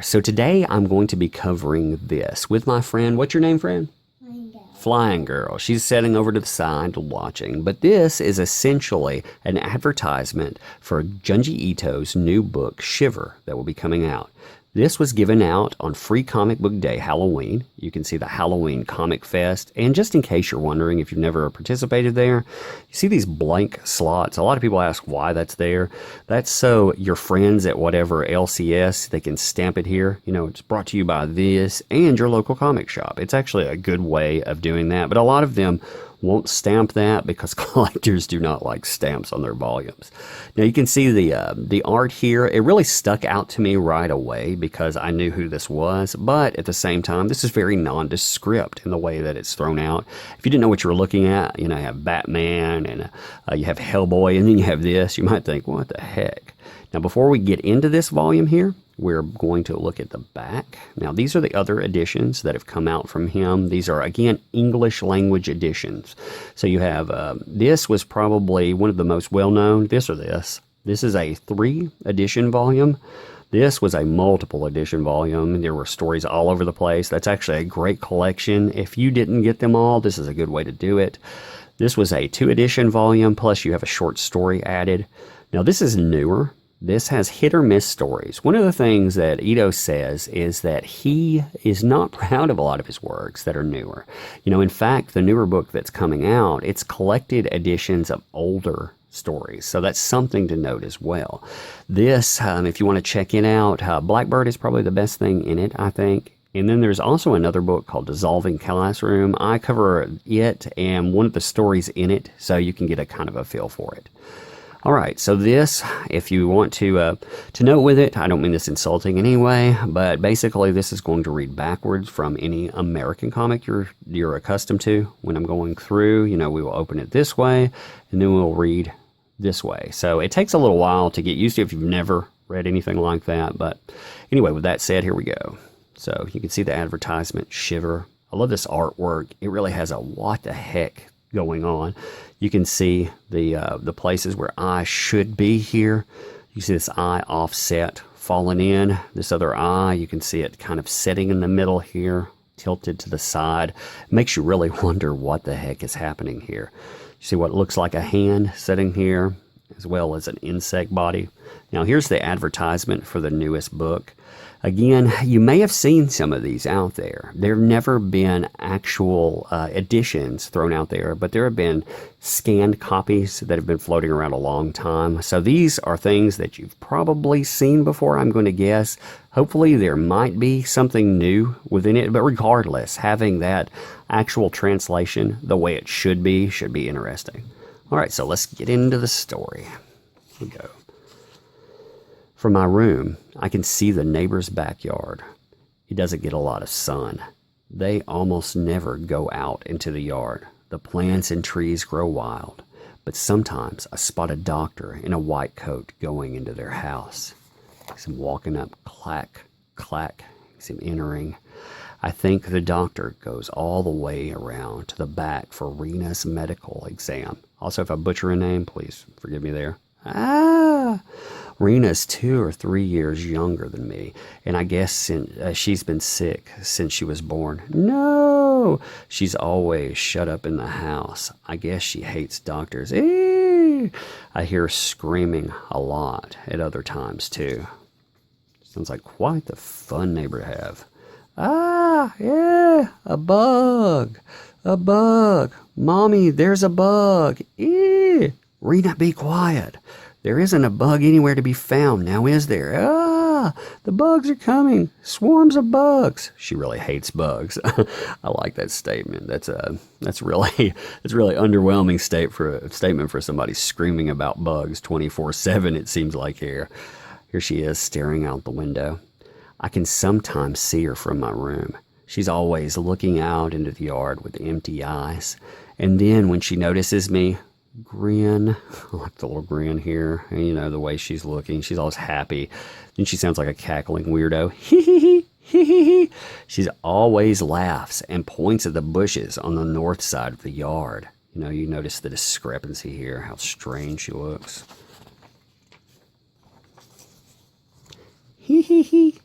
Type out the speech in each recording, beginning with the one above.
So today I'm going to be covering this with my friend. What's your name, friend? Flying Girl. She's sitting over to the side watching. But this is essentially an advertisement for Junji Ito's new book, Shiver, that will be coming out. This was given out on Free Comic Book Day, Halloween. You can see the Halloween Comic Fest. And just in case you're wondering if you've never participated there, you see these blank slots. A lot of people ask why that's there. That's so your friends at whatever LCS, they can stamp it here. You know, it's brought to you by this and your local comic shop. It's actually a good way of doing that. But a lot of them won't stamp that because collectors do not like stamps on their volumes. Now you can see the art here. It really stuck out to me right away because I knew who this was, but at the same time, this is very nondescript in the way that it's thrown out. If you didn't know what you were looking at, you know, you have Batman and you have Hellboy, and then you have this, you might think, what the heck? Now before we get into this volume here, we're going to look at the back. Now, these are the other editions that have come out from him. These are, again, English language editions. So you have, this was probably one of the most well-known, this or this. This is a 3-edition volume. This was a multiple edition volume. There were stories all over the place. That's actually a great collection. If you didn't get them all, this is a good way to do it. This was a 2-edition volume, plus you have a short story added. Now, this is newer. This has hit or miss stories. One of the things that Ito says is that he is not proud of a lot of his works that are newer. You know, in fact, the newer book that's coming out, it's collected editions of older stories. So that's something to note as well. This, if you want to check it out, Blackbird is probably the best thing in it, I think. And then there's also another book called Dissolving Classroom. I cover it and one of the stories in it, so you can get a kind of a feel for it. All right, so this, if you want to note with it, I don't mean this insulting anyway, but basically this is going to read backwards from any American comic you're accustomed to. When I'm going through, you know, we will open it this way, and then we'll read this way. So it takes a little while to get used to if you've never read anything like that. But anyway, with that said, here we go. So you can see the advertisement, Shiver. I love this artwork. It really has a what the heck going on. You can see the places where I should be here. You see this eye offset falling in. This other eye, you can see it kind of sitting in the middle here, tilted to the side. It makes you really wonder what the heck is happening here. You see what looks like a hand sitting here, as well as an insect body. Now here's the advertisement for the newest book. Again, you may have seen some of these out there. There have never been actual editions thrown out there, but there have been scanned copies that have been floating around a long time. So these are things that you've probably seen before, I'm going to guess. Hopefully there might be something new within it, but regardless, having that actual translation the way it should be interesting. All right, so let's get into the story. Here we go. From my room, I can see the neighbor's backyard. He doesn't get a lot of sun. They almost never go out into the yard. The plants and trees grow wild, but sometimes I spot a doctor in a white coat going into their house. I see him walking up, clack, clack. I see him entering. I think the doctor goes all the way around to the back for Rena's medical exam. Also, if I butcher a name, please forgive me there. Rena's 2 or 3 years younger than me, and I guess she's been sick since she was born. No! She's always shut up in the house. I guess she hates doctors. I hear her screaming a lot at other times, too. Sounds like quite the fun neighbor to have. Yeah, a bug. A bug. Mommy, there's a bug. Rena, be quiet. There isn't a bug anywhere to be found, now is there? The bugs are coming. Swarms of bugs. She really hates bugs. I like that statement. That's really underwhelming statement for somebody screaming about bugs 24/7, it seems like here. Here she is staring out the window. I can sometimes see her from my room. She's always looking out into the yard with empty eyes. And then when she notices me, grin. I like the little grin here. And, you know, the way she's looking. She's always happy. Then she sounds like a cackling weirdo. Hee hee hee. Hee hee hee. She always laughs and points at the bushes on the north side of the yard. You know, you notice the discrepancy here, how strange she looks. Hee hee hee.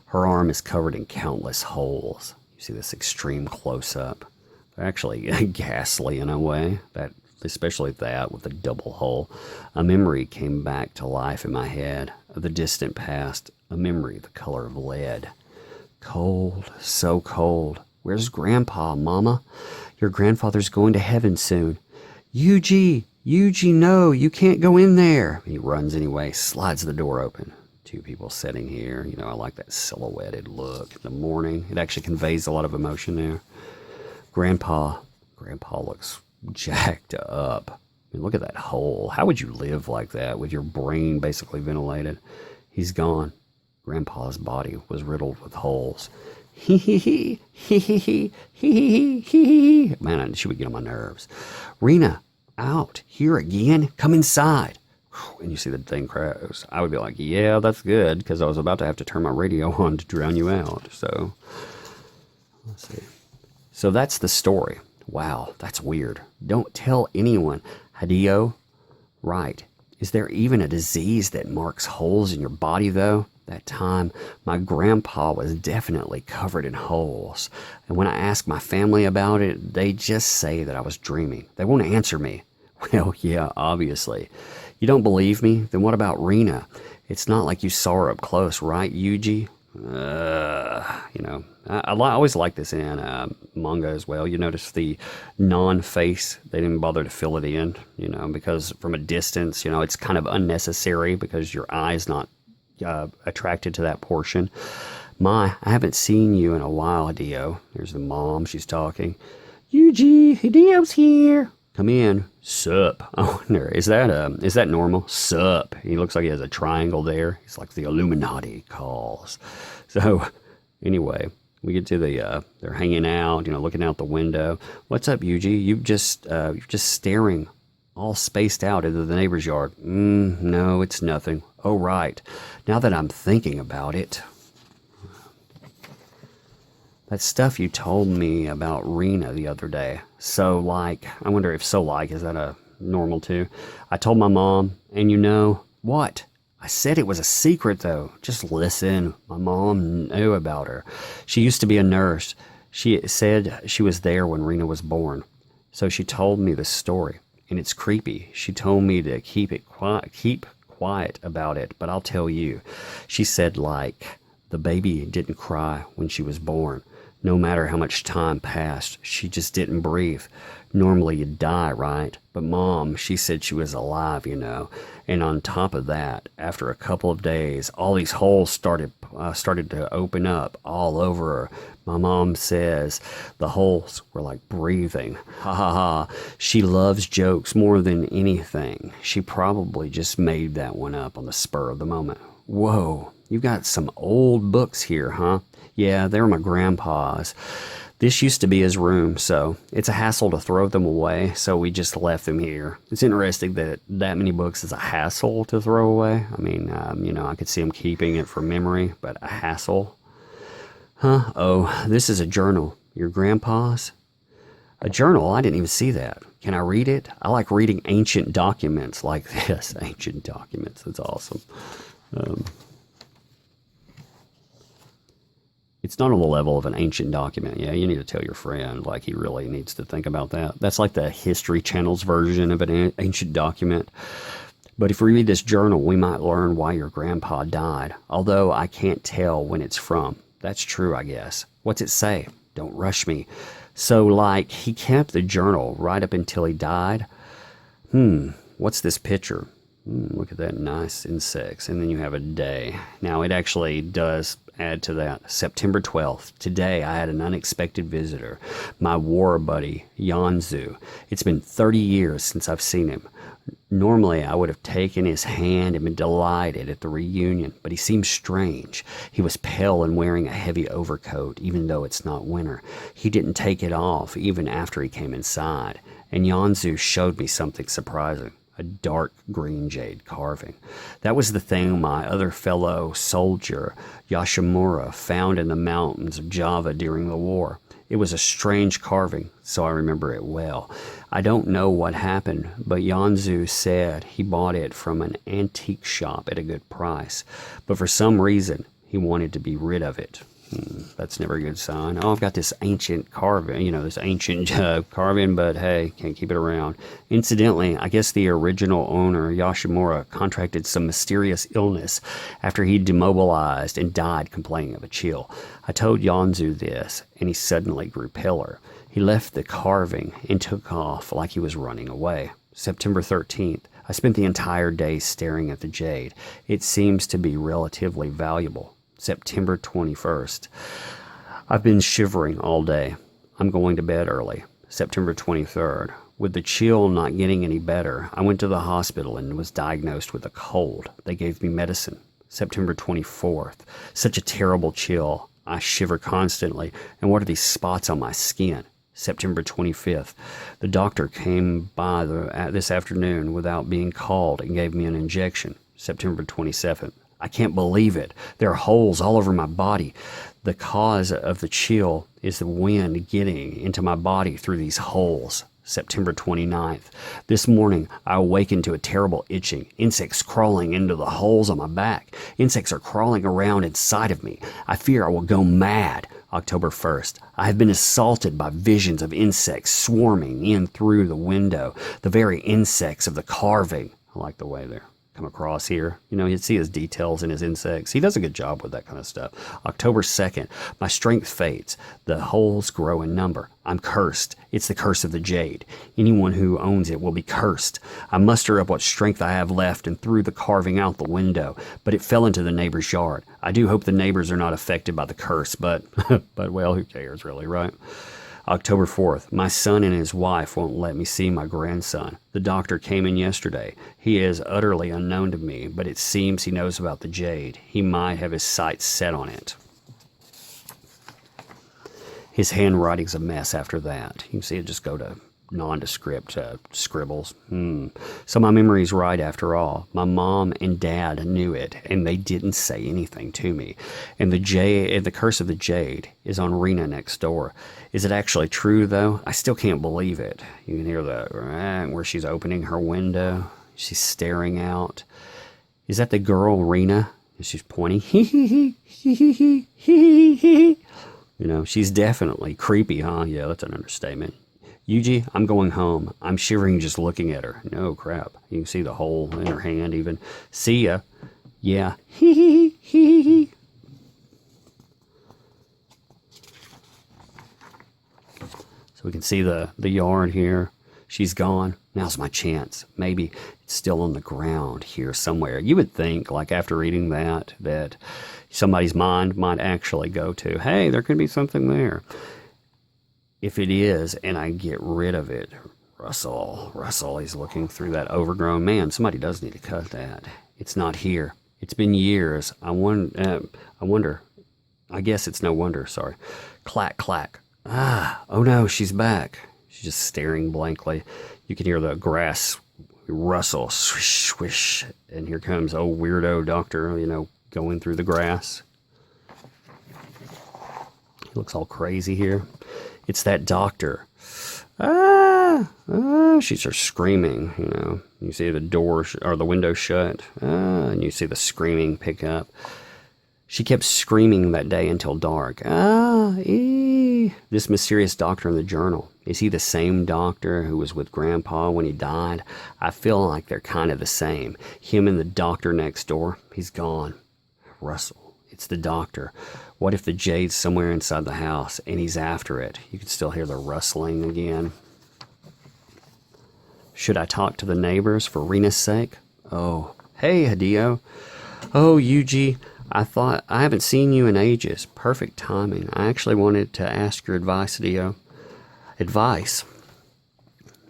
Her arm is covered in countless holes. You see this extreme close-up. They're actually ghastly in a way, especially that with a double hole. A memory came back to life in my head of the distant past, a memory the color of lead. Cold, so cold. Where's Grandpa, Mama? Your grandfather's going to heaven soon. Yuji, no, you can't go in there. He runs anyway, slides the door open. Two people sitting here. You know, I like that silhouetted look in the morning. It actually conveys a lot of emotion there. Grandpa looks jacked up. I mean, look at that hole. How would you live like that with your brain basically ventilated? He's gone. Grandpa's body was riddled with holes. Hee. Man, she would get on my nerves. Rena, out here again? Come inside. And you see the thing crashes. I would be like, yeah, that's good, because I was about to have to turn my radio on to drown you out. So, let's see. So that's the story. Wow, that's weird. Don't tell anyone. Hideo, right. Is there even a disease that marks holes in your body, though? That time, my grandpa was definitely covered in holes. And when I ask my family about it, they just say that I was dreaming. They won't answer me. Well, yeah, obviously. You don't believe me? Then what about Rena? It's not like you saw her up close, right, Yuji? I always like this in manga as well. You notice the non-face, they didn't bother to fill it in, because from a distance, it's kind of unnecessary because your eye's not attracted to that portion. I haven't seen you in a while, Hideo. There's the mom, she's talking. Yuji, Hideo's here. Come in. Sup. I wonder, is that normal? Sup. He looks like he has a triangle there. He's like the Illuminati calls. So, anyway, we get to they're hanging out, looking out the window. What's up, Yuji? You're just staring all spaced out into the neighbor's yard. No, it's nothing. Oh, right. Now that I'm thinking about it. That stuff you told me about Rena the other day. I wonder if is that a normal too? I told my mom, and what? I said it was a secret though. Just listen. My mom knew about her. She used to be a nurse. She said she was there when Rena was born. So she told me the story, and it's creepy. She told me to keep quiet about it, but I'll tell you. She said the baby didn't cry when she was born. No matter how much time passed, she just didn't breathe. Normally you'd die, right? But Mom, she said she was alive, And on top of that, after a couple of days, all these holes started to open up all over her. My mom says the holes were like breathing. Ha ha ha. She loves jokes more than anything. She probably just made that one up on the spur of the moment. Whoa, you got some old books here, huh? Yeah, they're my grandpa's. This used to be his room, so it's a hassle to throw them away, so we just left them here. It's interesting that many books is a hassle to throw away. I mean, I could see him keeping it for memory, but a hassle? Huh? Oh, this is a journal. Your grandpa's? A journal? I didn't even see that. Can I read it? I like reading ancient documents like this. Ancient documents. That's awesome. It's not on the level of an ancient document. Yeah, you need to tell your friend, he really needs to think about that. That's like the History Channel's version of an ancient document. But if we read this journal, we might learn why your grandpa died, although I can't tell when it's from. That's true, I guess. What's it say? Don't rush me. So, he kept the journal right up until he died? What's this picture? Look at that nice insects. And then you have a day. Now, it actually does add to that. September 12th. Today, I had an unexpected visitor. My war buddy, Yanzu. It's been 30 years since I've seen him. Normally, I would have taken his hand and been delighted at the reunion, but he seemed strange. He was pale and wearing a heavy overcoat, even though it's not winter. He didn't take it off, even after he came inside. And Yanzu showed me something surprising. A dark green jade carving. That was the thing my other fellow soldier, Yoshimura, found in the mountains of Java during the war. It was a strange carving, so I remember it well. I don't know what happened, but Yanzu said he bought it from an antique shop at a good price. But for some reason, He wanted to be rid of it. That's never a good sign. Oh, I've got this ancient carving, this ancient carving, but hey, can't keep it around. Incidentally, I guess the original owner, Yoshimura, contracted some mysterious illness after he demobilized and died complaining of a chill. I told Yanzu this, and he suddenly grew paler. He left the carving and took off like he was running away. September 13th. I spent the entire day staring at the jade. It seems to be relatively valuable. September 21st. I've been shivering all day. I'm going to bed early. September 23rd. With the chill not getting any better, I went to the hospital and was diagnosed with a cold. They gave me medicine. September 24th. Such a terrible chill. I shiver constantly. And what are these spots on my skin? September 25th. The doctor came by this afternoon without being called and gave me an injection. September 27th. I can't believe it. There are holes all over my body. The cause of the chill is the wind getting into my body through these holes. September 29th. This morning, I awakened to a terrible itching. Insects crawling into the holes on my back. Insects are crawling around inside of me. I fear I will go mad. October 1st. I have been assaulted by visions of insects swarming in through the window. The very insects of the carving. I like the way they're come across here. You'd see his details in his insects. He does a good job with that kind of stuff. October 2nd. My strength fades. The holes grow in number. I'm cursed. It's the curse of the jade. Anyone who owns it will be cursed. I muster up what strength I have left and threw the carving out the window, but it fell into the neighbor's yard. I do hope the neighbors are not affected by the curse, but well, who cares really, right? October 4th. My son and his wife won't let me see my grandson. The doctor came in yesterday. He is utterly unknown to me, but it seems he knows about the jade. He might have his sights set on it. His handwriting's a mess after that. You can see it just go to nondescript scribbles. So my memory's right after all. My mom and dad knew it, and they didn't say anything to me. And the curse of the jade is on Rena next door. Is it actually true, though? I still can't believe it. You can hear where she's opening her window. She's staring out. Is that the girl, Rena? And she's pointing. She's definitely creepy, huh? Yeah, that's an understatement. Yuji, I'm going home. I'm shivering just looking at her. No crap. You can see the hole in her hand even. See ya. Yeah. So we can see the yard here. She's gone. Now's my chance. Maybe it's still on the ground here somewhere. You would think, like after reading that somebody's mind might actually go to, hey, there could be something there. If it is, and I get rid of it, Russell, he's looking through that overgrown man. Somebody does need to cut that. It's not here. It's been years. I wonder. I guess it's no wonder, sorry. Clack, clack. Oh no, she's back. She's just staring blankly. You can hear the grass rustle, swish, swish. And here comes old weirdo doctor, going through the grass. He looks all crazy here. It's that doctor. She starts screaming, You see the door or the window shut, and you see the screaming pick up. She kept screaming that day until dark. This mysterious doctor in the journal. Is he the same doctor who was with Grandpa when he died? I feel like they're kind of the same. Him and the doctor next door. He's gone. Russell. It's the doctor. What if the jade's somewhere inside the house and he's after it? You can still hear the rustling again. Should I talk to the neighbors for Rena's sake? Oh, hey, Hideo. Oh, Yuji, I haven't seen you in ages. Perfect timing. I actually wanted to ask your advice, Hideo. Advice?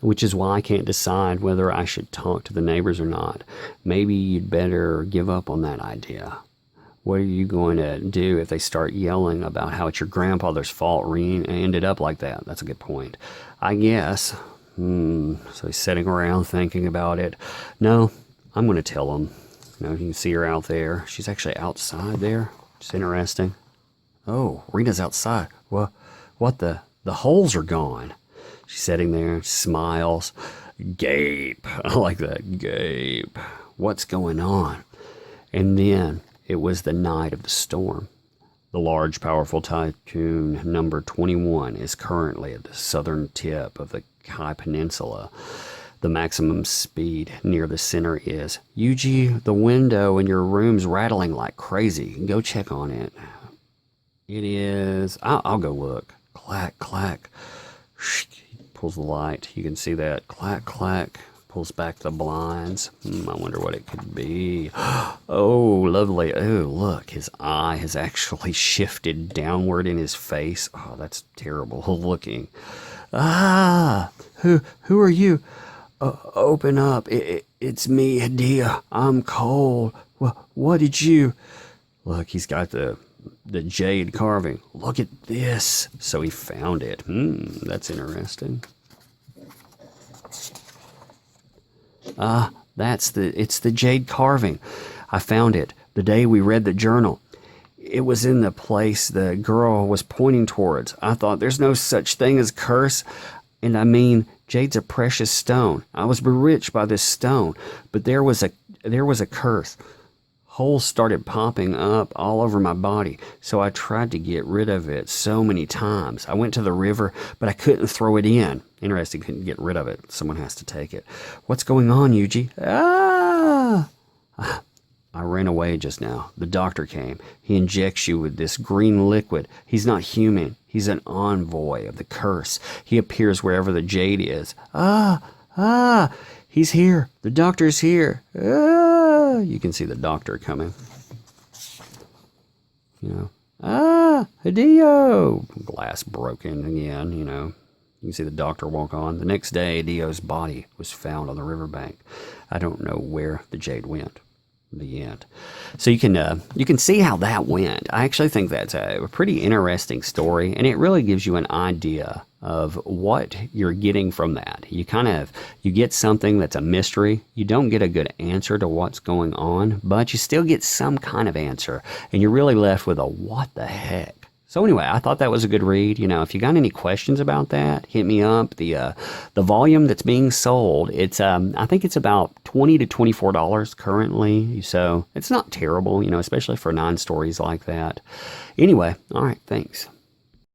Which is why I can't decide whether I should talk to the neighbors or not. Maybe you'd better give up on that idea. What are you going to do if they start yelling about how it's your grandfather's fault Reen ended up like that? That's a good point. I guess. So he's sitting around thinking about it. No, I'm going to tell him. You can see her out there. She's actually outside there. It's interesting. Oh, Rena's outside. Well, what the holes are gone. She's sitting there, smiles. Gape. I like that. Gape. What's going on? And then It was the night of the storm. The large, powerful typhoon number 21 is currently at the southern tip of the Kai Peninsula. The maximum speed near the center is, Yuji, the window in your room's rattling like crazy. Go check on it. It is, I'll go look. Clack, clack. Pulls the light. You can see that. Clack, clack. Pulls back the blinds. I wonder what it could be. Oh, lovely. Oh, look. His eye has actually shifted downward in his face. Oh, that's terrible looking. Who are you? Open up. It's me, Hideo. I'm cold. What did you... Look, he's got the jade carving. Look at this. So he found it. That's interesting. It's the jade carving. I found it the day we read the journal. It was in the place the girl was pointing towards. I thought there's no such thing as curse. And I mean, jade's a precious stone. I was bewitched by this stone, but there was a curse. Holes started popping up all over my body, so I tried to get rid of it so many times. I went to the river, but I couldn't throw it in. Interesting, couldn't get rid of it. Someone has to take it. What's going on, Yuji? I ran away just now. The doctor came. He injects you with this green liquid. He's not human. He's an envoy of the curse. He appears wherever the jade is. He's here. The doctor's here. You can see the doctor coming. Hideo. Glass broken again, You can see the doctor walk on. The next day, Hideo's body was found on the riverbank. I don't know where the jade went. The end. So you can see how that went. I actually think that's a pretty interesting story, and it really gives you an idea of what you're getting from that. You get something that's a mystery. You don't get a good answer to what's going on, but you still get some kind of answer, and you're really left with a what the heck. So anyway, I thought that was a good read. If you got any questions about that, hit me up. The volume that's being sold, it's I think it's about $20 to $24 currently. So it's not terrible, especially for 9 stories like that. Anyway, all right, thanks.